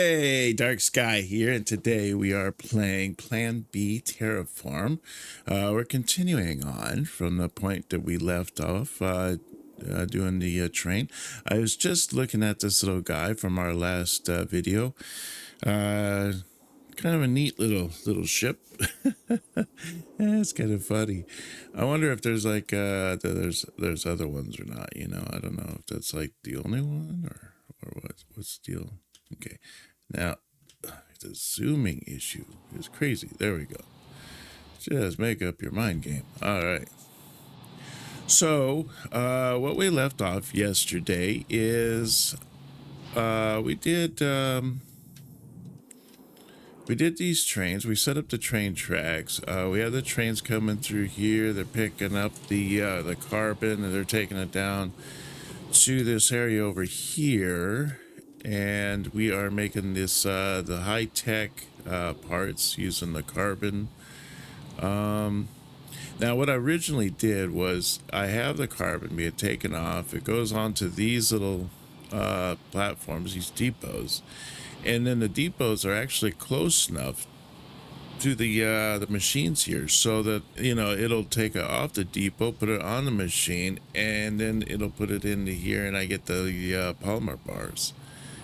Hey, Dark Sky here, and today we are playing Plan B Terraform. We're continuing on from the point that we left off doing the train. I was just looking at this little guy from our last video. Kind of a neat little ship. It's kind of funny. I wonder if there's like there's other ones or not. You know, I don't know if that's like the only one or what's the deal. Okay, now the zooming issue is crazy. There we go. Just make up your mind game. All right. So what we left off yesterday is we did these trains. We set up the train tracks. We have the trains coming through here. They're picking up the carbon and they're taking it down to this area over here. And we are making this the high-tech parts using the carbon. Now what I originally did was I have the carbon being taken off. It goes onto these little platforms, these depots, and then the depots are actually close enough to the machines here so that, you know, it'll take it off the depot, put it on the machine, and then it'll put it into here, and I get the polymer bars.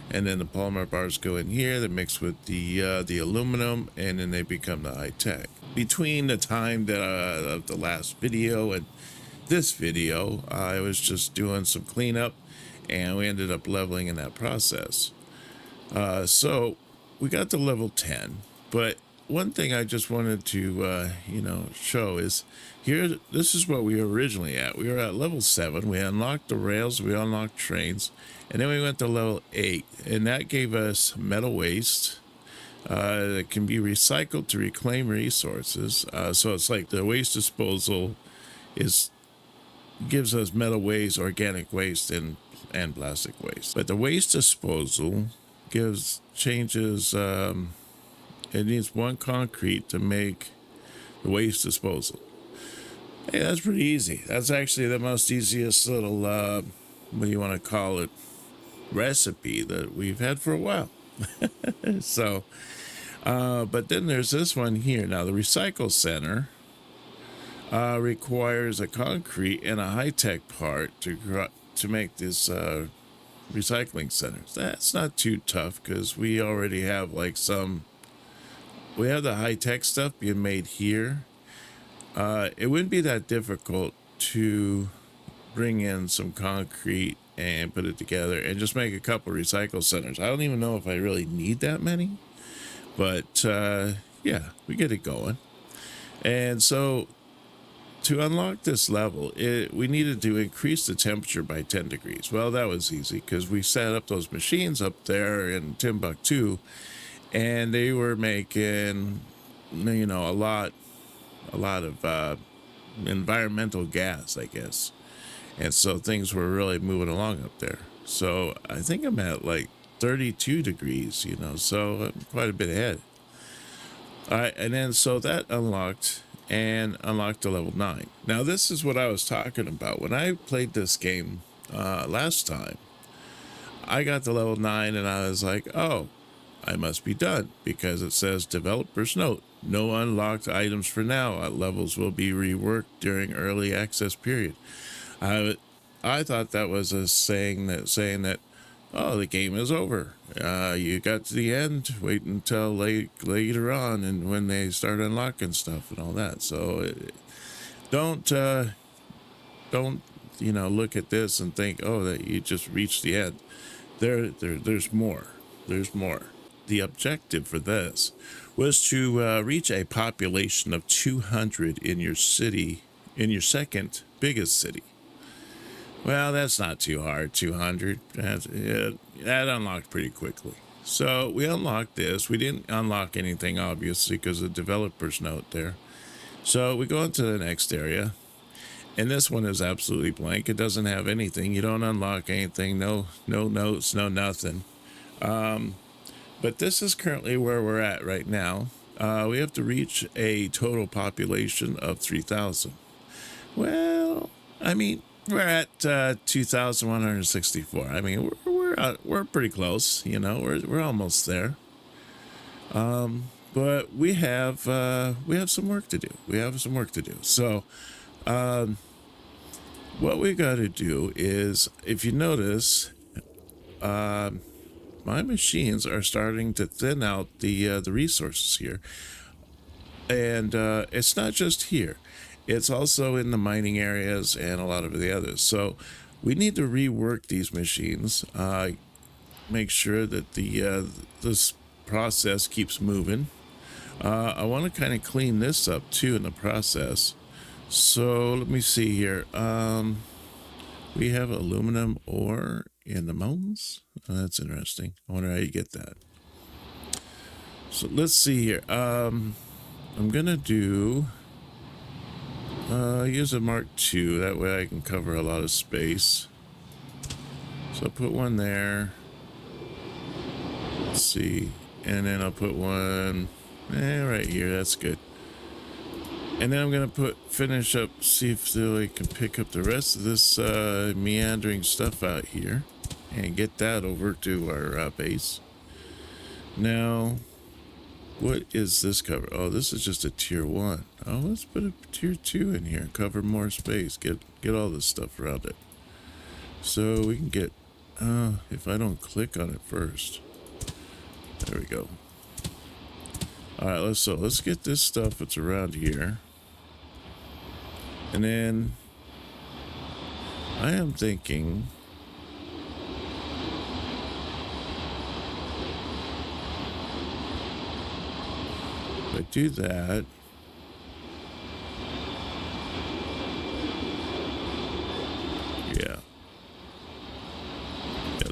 And then the polymer bars go in here, they mix with the aluminum, and then they become the high tech. Between the time that of the last video and this video, I was just doing some cleanup, and we ended up leveling in that process. So we got to level 10, but one thing I just wanted to show is here. This is what we were originally at. We were at level 7. We unlocked the rails, we unlocked trains, and then we went to level 8, and that gave us metal waste that can be recycled to reclaim resources. So it's like the waste disposal gives us metal waste, organic waste, and plastic waste. But the waste disposal changes. It needs 1 concrete to make the waste disposal. Hey, that's pretty easy. That's actually the most easiest little what do you want to call it, recipe that we've had for a while. So but then there's this one here. Now the recycle center requires a concrete and a high-tech part to make this recycling center. That's not too tough because we already have like we have the high-tech stuff being made here. It wouldn't be that difficult to bring in some concrete and put it together and just make a couple recycle centers. I don't even know if I really need that many, but yeah, we get it going. And so to unlock this level, we needed to increase the temperature by 10 degrees. Well, that was easy because we set up those machines up there in Timbuktu, and they were making, you know, a lot of environmental gas, I guess. And so things were really moving along up there. So I think I'm at like 32 degrees, you know, so I'm quite a bit ahead. All right, and then so that unlocked to level 9. Now this is what I was talking about. When I played this game last time, I got to level 9 and I was like, oh, I must be done, because it says developer's note, no unlocked items for now. Levels will be reworked during early access period. I thought that was a saying that oh, the game is over. You got to the end, wait until later on, and when they start unlocking stuff and all that. So don't look at this and think, oh, that you just reached the end. There's more. There's more. The objective for this was to reach a population of 200 in your city, in your second biggest city. Well, that's not too hard. 200, that unlocked pretty quickly. So we unlocked this. We didn't unlock anything, obviously, because of the developer's note there. So we go into the next area, and this one is absolutely blank. It doesn't have anything. You don't unlock anything. No notes, no nothing. But this is currently where we're at right now. We have to reach a total population of 3,000. Well, I mean, we're at 2,164. I mean, we're we're pretty close. You know, we're almost there. But we have some work to do. We have some work to do. So, what we got to do is, if you notice, my machines are starting to thin out the resources here, and it's not just here; it's also in the mining areas and a lot of the others. So, we need to rework these machines. Make sure that this process keeps moving. I want to kind of clean this up too in the process. So let me see here. We have aluminum ore in the mountains. Oh, that's interesting. I wonder how you get that. So let's see here. I'm gonna do use a Mark II. That way I can cover a lot of space. So I'll put one there. Let's see, and then I'll put one right here. That's good. And then I'm gonna finish up, see if I can pick up the rest of this meandering stuff out here and get that over to our base. Now, what is this cover? Oh, this is just a tier 1. Oh, let's put a tier 2 in here, cover more space, get all this stuff around it. So we can get, if I don't click on it first. There we go. All right, let's get this stuff that's around here. And then I am thinking if I do that, yeah,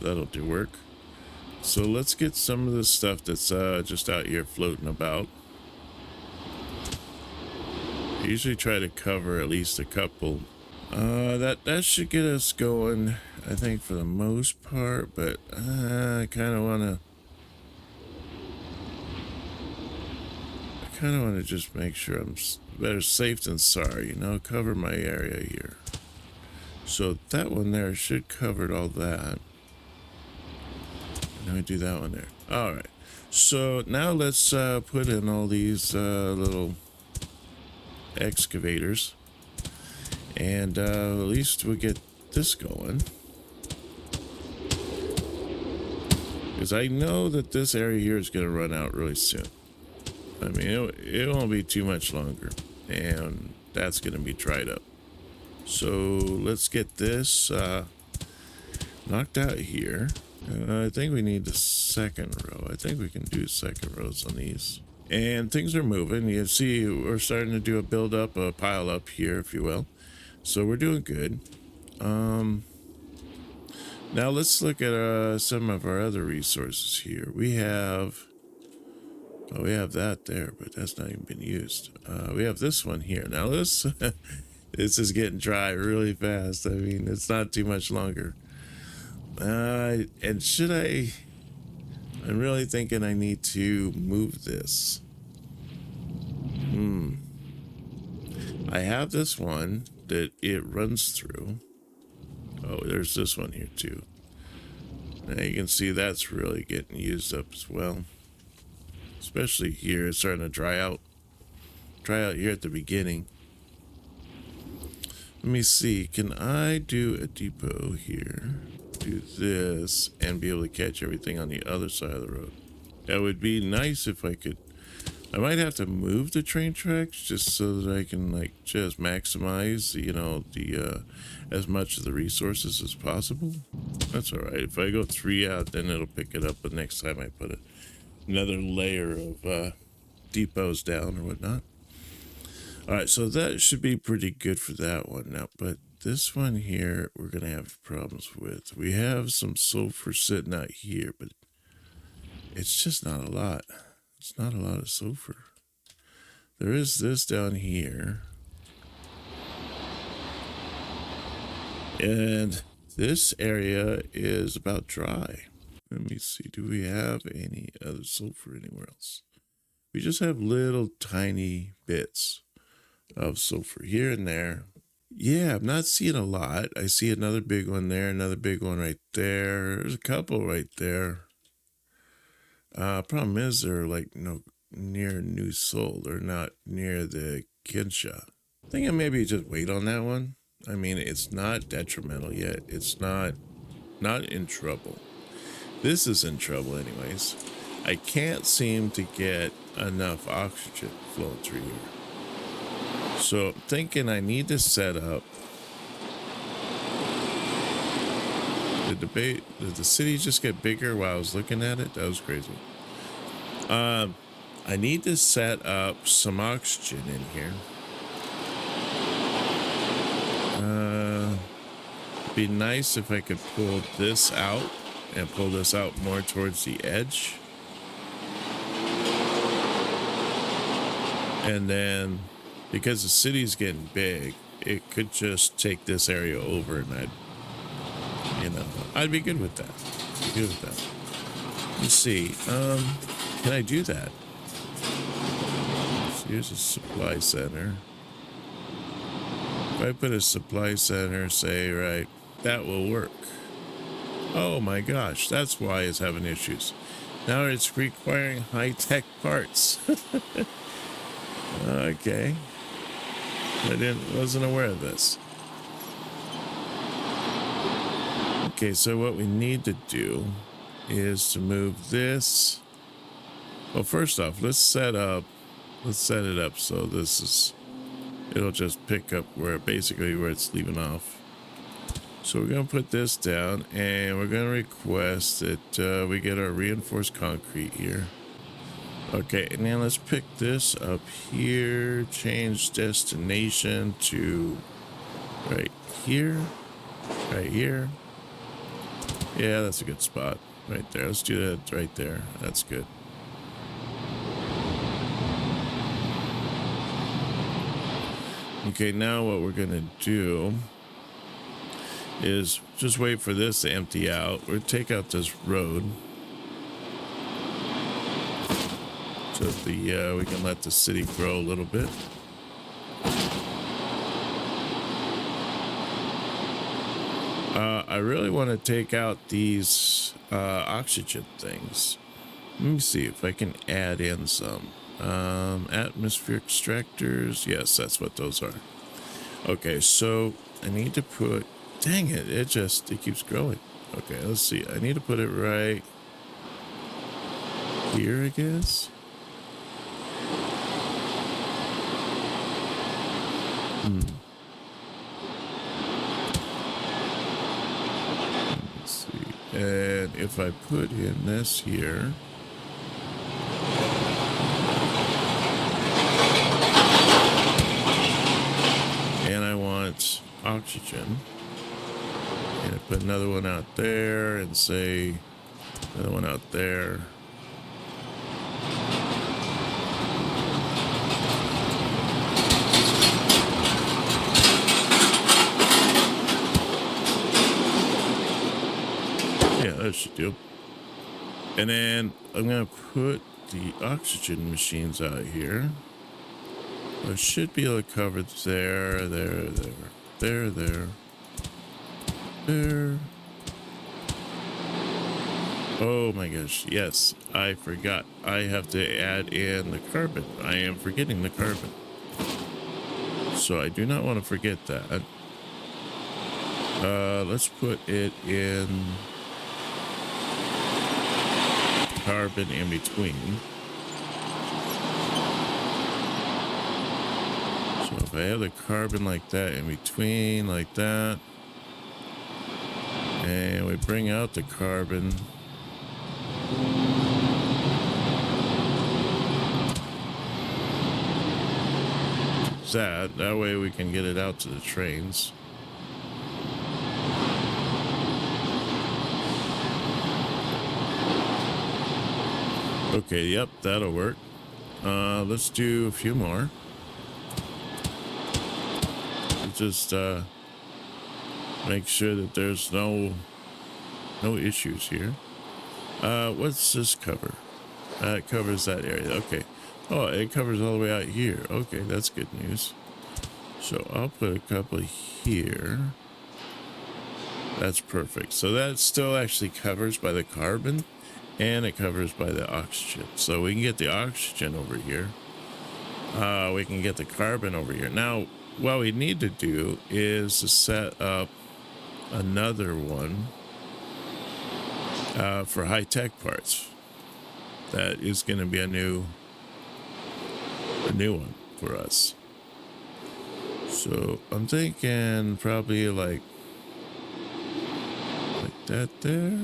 that'll do work. So let's get some of the stuff that's just out here floating about. I usually try to cover at least a couple. That should get us going, I think, for the most part, but I kind of want to just make sure I'm better safe than sorry, you know, cover my area here. So that one there should cover all that. Let me do that one there. All right. So now let's put in all these little excavators, and at least we'll get this going, because I know that this area here is going to run out really soon. I mean, it won't be too much longer, and that's going to be dried up. So let's get this knocked out here. I think we need the second row. I think we can do second rows on these. And things are moving. You see, we're starting to do a build up, a pile up here, if you will. So we're doing good. Now let's look at some of our other resources here. We have that there, but that's not even been used. We have this one here. Now this is getting dry really fast. I mean, it's not too much longer. And I'm really thinking I need to move this. I have this one that it runs through. Oh, there's this one here too. Now you can see that's really getting used up as well. Especially here, it's starting to dry out. Dry out here at the beginning. Let me see, can I do a depot here? Do this and be able to catch everything on the other side of the road. That would be nice if I could. I might have to move the train tracks just so that I can like just maximize, you know, the as much of the resources as possible. That's all right. If I go 3 out, then it'll pick it up the next time I put another layer of depots down or whatnot. All right, so that should be pretty good for that one now, but this one here we're gonna have problems with. We have some sulfur sitting out here, but it's just not a lot. It's not a lot of sulfur. There is this down here, and this area is about dry. Let me see, do we have any other sulfur anywhere else? We just have little tiny bits of sulfur here and there. Yeah, I'm not seeing a lot. I see another big one there, another big one right there. There's a couple right there. Problem is they're like near New Seoul. They're not near the Kinsha. I think I maybe just wait on that one. I mean, it's not detrimental yet. It's not in trouble. This is in trouble anyways. I can't seem to get enough oxygen flowing through here. So I'm thinking I need to set up. Did the city just get bigger while I was looking at it? That was crazy. I need to set up some oxygen in here. It'd be nice if I could pull this out and pull this out more towards the edge. And then, because the city's getting big, it could just take this area over, and I'd be good with that. Let's see. Can I do that? So here's a supply center. If I put a supply center, say, right, that will work. Oh my gosh, that's why it's having issues. Now it's requiring high-tech parts. Okay. Wasn't aware of this. Okay, so what we need to do is to move this. Well, first off, let's set it up so it'll just pick up where it's leaving off. So we're going to put this down, and we're going to request that we get our reinforced concrete here. Okay, and now let's pick this up here, change destination to right here. Yeah, that's a good spot right there. Let's do that right there. That's good. Okay, now what we're going to do is just wait for this to empty out. We'll take out this road so that we can let the city grow a little bit. I really want to take out these oxygen things. Let me see if I can add in some atmospheric extractors. Yes, that's what those are. Okay, so I need to put, dang it, it keeps growing. Okay, let's see. I need to put it right here, I guess. Let's see. And if I put in this here, and I want oxygen, and I put another one out there, and say another one out there. Yeah, that should do. And then I'm going to put the oxygen machines out here. I should be able to cover there. Oh my gosh, yes, I forgot. I have to add in the carbon. I am forgetting the carbon. So I do not want to forget that. Let's put it in carbon in between. So if I have the carbon like that in between, like that, and we bring out the carbon, that way we can get it out to the trains. Okay, yep, that'll work. Let's do a few more. Just make sure that there's no issues here. What's this cover? It covers that area. Okay. Oh, it covers all the way out here. Okay, that's good news. So I'll put a couple here. That's perfect. So that still actually covers by the carbon and it covers by the oxygen. So we can get the oxygen over here. We can get the carbon over here. Now, what we need to do is to set up another one for high-tech parts. That is going to be a new one for us. So I'm thinking probably like that there.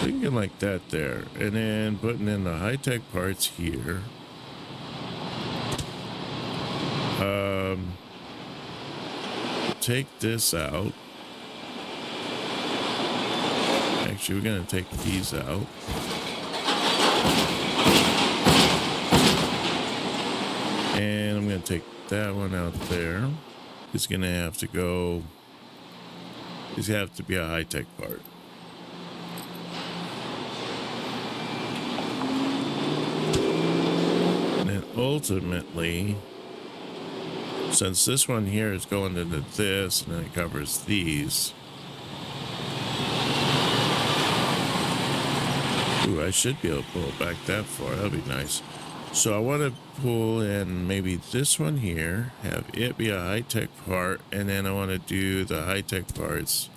Thinking like that there, and then putting in the high-tech parts here. Take this out. Actually, we're gonna take these out. And I'm gonna take that one out there. It's gonna have to go. It's gonna have to be a high-tech part. And then ultimately, since this one here is going into this and then it covers these. Ooh, I should be able to pull it back that far. That'd be nice. So I want to pull in maybe this one here, have it be a high-tech part, and then I want to do the high-tech parts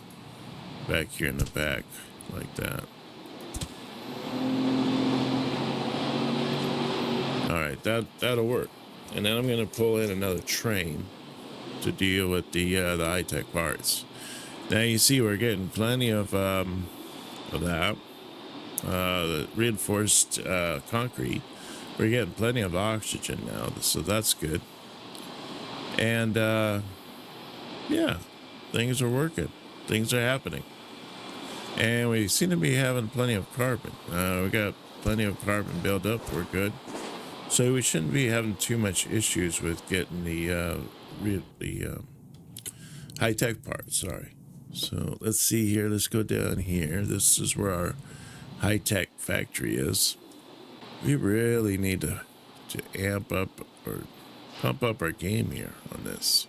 back here in the back, like that. All right, that'll work. And then I'm going to pull in another train to deal with the high-tech parts. Now you see we're getting plenty of that. The reinforced concrete. We're getting plenty of oxygen now, so that's good. And yeah, things are working. Things are happening. And we seem to be having plenty of carbon. We got plenty of carbon built up. We're good. So we shouldn't be having too much issues with getting the high-tech parts. Sorry. So let's see here. Let's go down here. This is where our high-tech factory is. We really need to amp up or pump up our game here on this.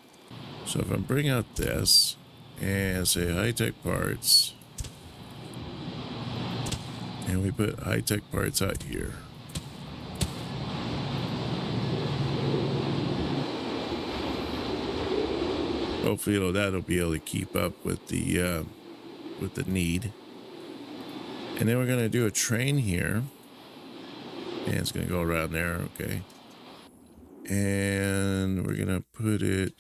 So if I bring out this and say high-tech parts, and we put high-tech parts out here. Hopefully that'll be able to keep up with the need. And then we're going to do a train here. And it's going to go around there, okay. And we're going to put it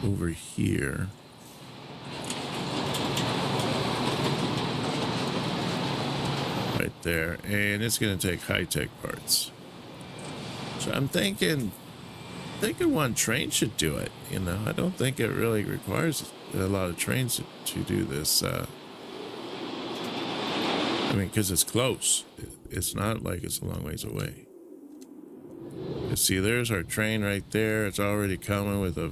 over here. Right there. And it's going to take high-tech parts. So I'm thinking one train should do it, you know. I don't think it really requires a lot of trains to do this. I mean, because it's close. It's not like it's a long ways away. You see, there's our train right there. It's already coming with a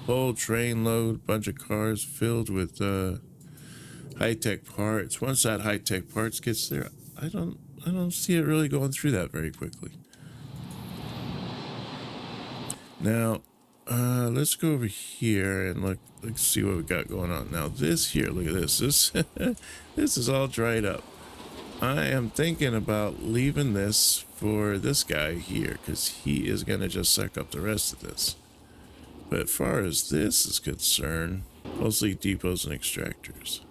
whole train load, bunch of cars filled with high-tech parts. Once that high-tech parts gets there, I don't see it really going through that very quickly. Now, let's go over here and let's see what we got going on. Now, this here, look at this. This is all dried up. I am thinking about leaving this for this guy here because he is going to just suck up the rest of this. But as far as this is concerned, mostly depots and extractors.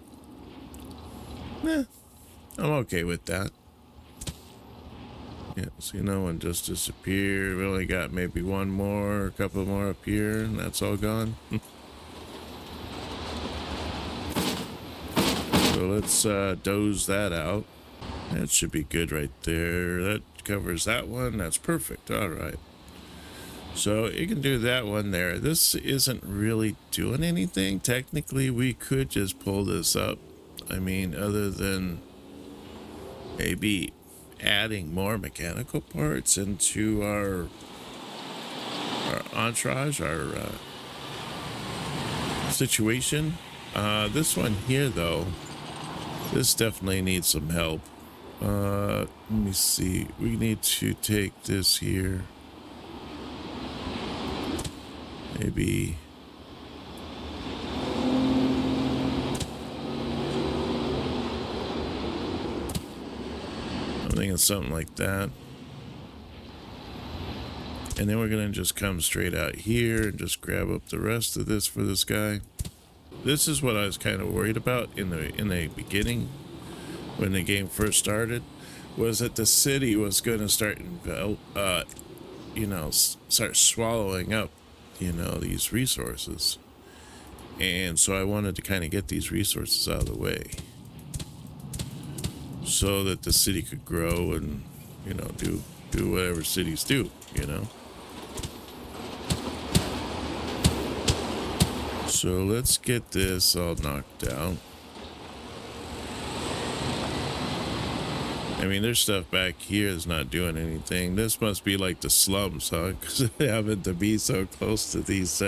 I'm okay with that. Yeah, see, no one just disappeared. We only got maybe one more, a couple more up here, and that's all gone. So let's doze that out. That should be good right there. That covers that one. That's perfect. All right. So you can do that one there. This isn't really doing anything. Technically, we could just pull this up. I mean, other than maybe adding more mechanical parts into our entourage, our situation. This one here, though, this definitely needs some help. Let me see. We need to take this here. Maybe. I'm thinking something like that. And then we're going to just come straight out here and just grab up the rest of this for this guy. This is what I was kind of worried about in the beginning when the game first started, was that the city was going to start start swallowing up, these resources. And so I wanted to kind of get these resources out of the way so that the city could grow and, do whatever cities do, So let's get this all knocked out. I mean, there's stuff back here that's not doing anything. This must be like the slums, huh? Because they happen to be so close to these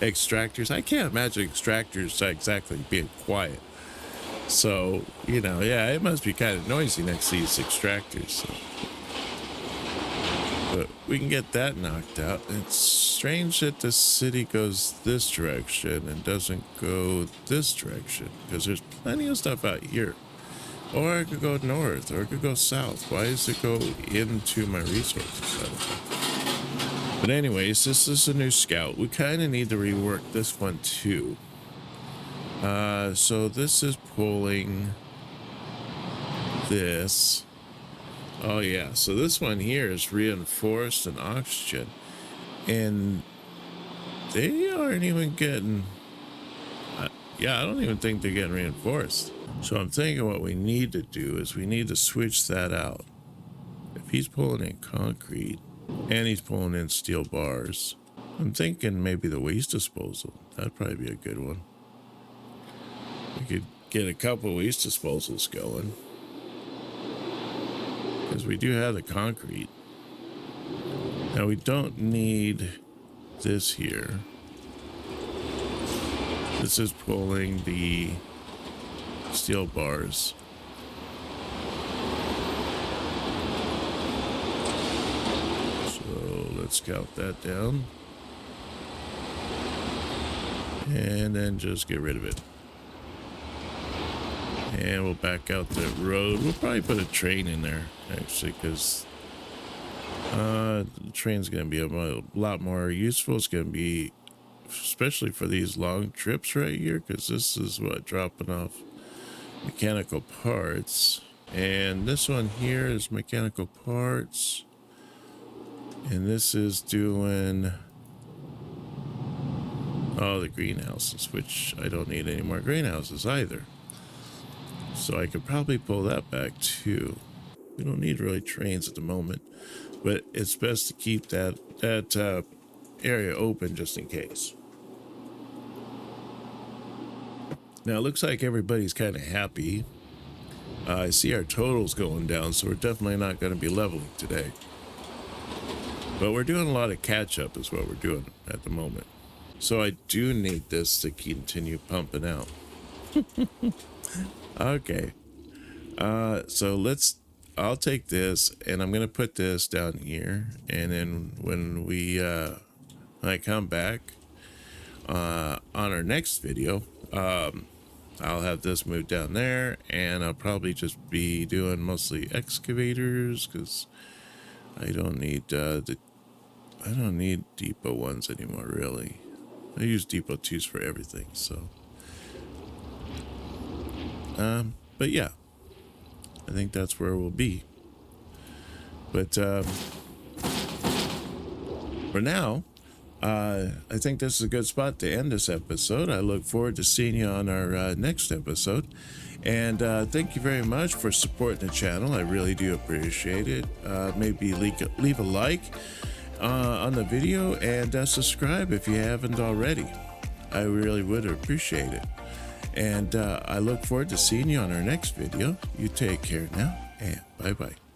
extractors. I can't imagine extractors exactly being quiet. So, yeah, it must be kind of noisy next to these extractors. So. But we can get that knocked out. It's strange that the city goes this direction and doesn't go this direction, because there's plenty of stuff out here. Or I could go north, or I could go south. Why does it go into my resources? But anyways, this is a new scout. We kind of need to rework this one too. So this is pulling this. Oh yeah, so this one here is reinforced and oxygen. And they aren't even getting... yeah, I don't even think they're getting reinforced. So I'm thinking what we need to do is we need to switch that out. If he's pulling in concrete and he's pulling in steel bars, I'm thinking maybe the waste disposal. That'd probably be a good one. We could get a couple waste disposals going, because we do have the concrete. Now we don't need this here. This is pulling the steel bars. So let's count that down. And then just get rid of it. And we'll back out the road. We'll probably put a train in there, actually, because the train's going to be a lot more useful. It's going to be, especially for these long trips right here, because this is what, dropping off mechanical parts. And this one here is mechanical parts. And this is doing all the greenhouses, which I don't need any more greenhouses either. So I could probably pull that back too. We don't need really trains at the moment, but it's best to keep that area open just in case. Now it looks like everybody's kind of happy. I see our totals going down, so we're definitely not going to be leveling today. But we're doing a lot of catch up is what we're doing at the moment. So I do need this to continue pumping out. Okay. So I'll take this and I'm going to put this down here. And then when when I come back on our next video, I'll have this moved down there, and I'll probably just be doing mostly excavators, because I don't need depot ones anymore, really. I use depot 2s for everything, so but yeah, I think that's where we'll be. But for now, I think this is a good spot to end this episode. I look forward to seeing you on our next episode. And thank you very much for supporting the channel. I really do appreciate it. Maybe leave a like on the video, and subscribe if you haven't already. I really would appreciate it. And I look forward to seeing you on our next video. You take care now, and bye-bye.